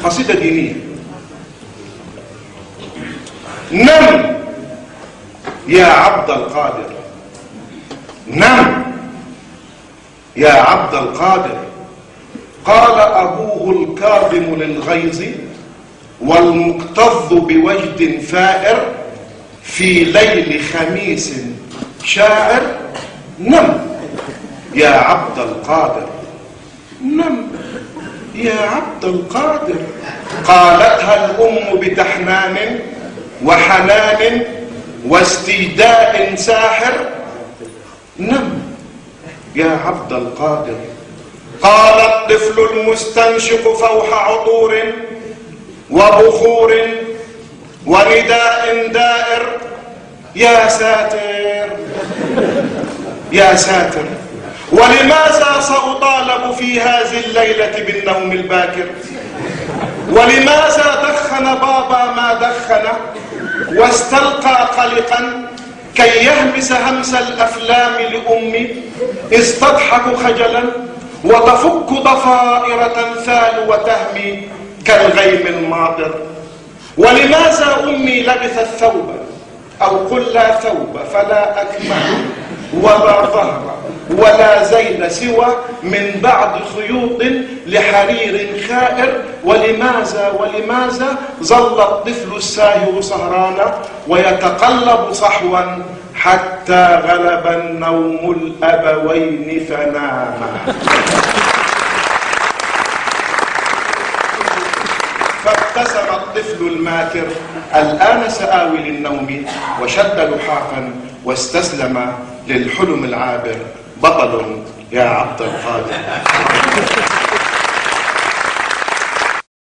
قصيدة دينية. نم يا عبد القادر، نم يا عبد القادر، قال أبوه الكاظم للغيظ والمكتظ بوجد فائر في ليل خميس شاعر. نم يا عبد القادر، نم يا عبد القادر. قالتها الأم بتحنان وحنان واستيداء ساحر. نم يا عبد القادر. قال الطفل المستنشق فوح عطور وبخور ونداء دائر. يا ساتر يا ساتر، ولماذا سأطالب في هذه الليلة بالنوم الباكر؟ ولماذا دخن بابا ما دخن واستلقى قلقا كي يهمس همس الأفلام لأمي إذ تضحك خجلا وتفك ضفائر تنثال وتهمي كالغيم الماطر؟ ولماذا أمي لبثت ثوبا أو قل لا ثوب فلا أكمل ولا ظهر ولا زين سوى من بعد خيوط لحرير خائر؟ ولماذا ظل الطفل الساهر سهرانا ويتقلب صحوا حتى غلب النوم الأبوين فناما؟ فابتسم الطفل الماكر. الآن سآوي للنوم، وشد لحافا واستسلم للحلم العابر. بطل يا عبد القادر.